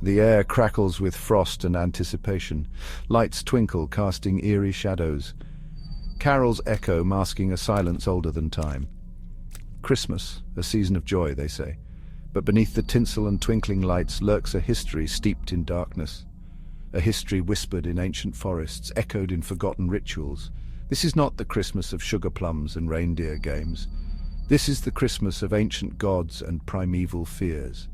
The air crackles with frost and anticipation. Lights twinkle, casting eerie shadows. Carols echo, masking a silence older than time. Christmas, a season of joy, they say. But beneath the tinsel and twinkling lights lurks a history steeped in darkness. A history whispered in ancient forests, echoed in forgotten rituals. This is not the Christmas of sugar plums and reindeer games. This is the Christmas of ancient gods and primeval fears.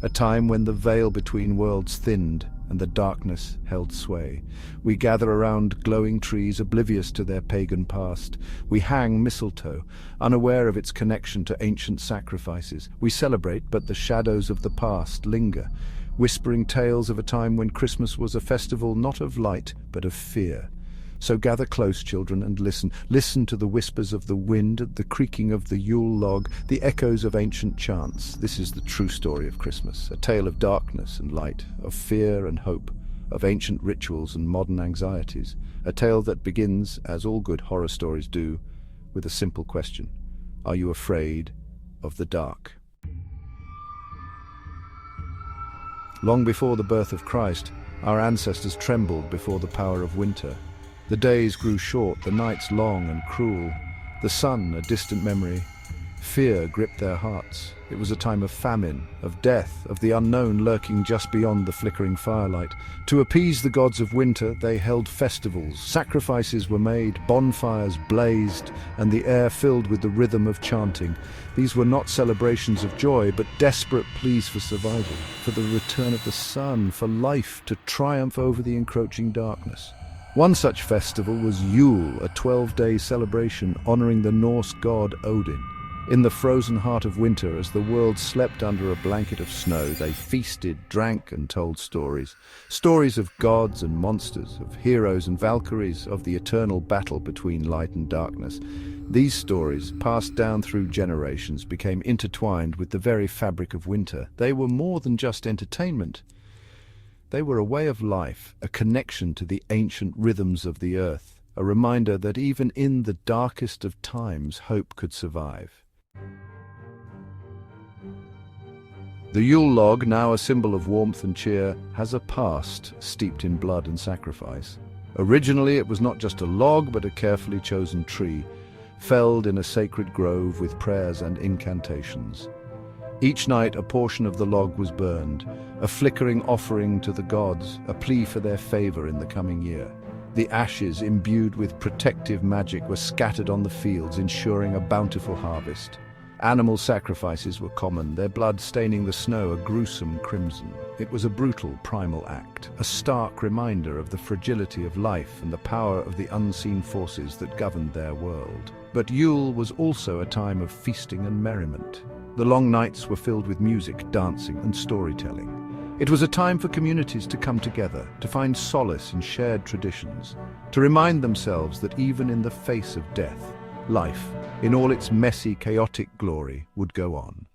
A time when the veil between worlds thinned and the darkness held sway. We gather around glowing trees, oblivious to their pagan past. We hang mistletoe, unaware of its connection to ancient sacrifices. We celebrate, but the shadows of the past linger, whispering tales of a time when Christmas was a festival not of light, but of fear. So gather close, children, and listen. Listen to the whispers of the wind, the creaking of the Yule log, the echoes of ancient chants. This is the true story of Christmas, a tale of darkness and light, of fear and hope, of ancient rituals and modern anxieties. A tale that begins, as all good horror stories do, with a simple question. Are you afraid of the dark? Long before the birth of Christ, our ancestors trembled before the power of winter. The days grew short, the nights long and cruel. The sun, a distant memory. Fear gripped their hearts. It was a time of famine, of death, of the unknown lurking just beyond the flickering firelight. To appease the gods of winter, they held festivals. Sacrifices were made, bonfires blazed, and the air filled with the rhythm of chanting. These were not celebrations of joy, but desperate pleas for survival, for the return of the sun, for life to triumph over the encroaching darkness. One such festival was Yule, a 12-day celebration honoring the Norse god Odin. In the frozen heart of winter, as the world slept under a blanket of snow, they feasted, drank, and told stories. Stories of gods and monsters, of heroes and valkyries, of the eternal battle between light and darkness. These stories, passed down through generations, became intertwined with the very fabric of winter. They were more than just entertainment. They were a way of life, a connection to the ancient rhythms of the earth, a reminder that even in the darkest of times, hope could survive. The Yule log, now a symbol of warmth and cheer, has a past steeped in blood and sacrifice. Originally, it was not just a log, but a carefully chosen tree, felled in a sacred grove with prayers and incantations. Each night, a portion of the log was burned, a flickering offering to the gods, a plea for their favor in the coming year. The ashes, imbued with protective magic, were scattered on the fields, ensuring a bountiful harvest. Animal sacrifices were common, their blood staining the snow a gruesome crimson. It was a brutal, primal act, a stark reminder of the fragility of life and the power of the unseen forces that governed their world. But Yule was also a time of feasting and merriment. The long nights were filled with music, dancing, and storytelling. It was a time for communities to come together, to find solace in shared traditions, to remind themselves that even in the face of death, life, in all its messy, chaotic glory, would go on.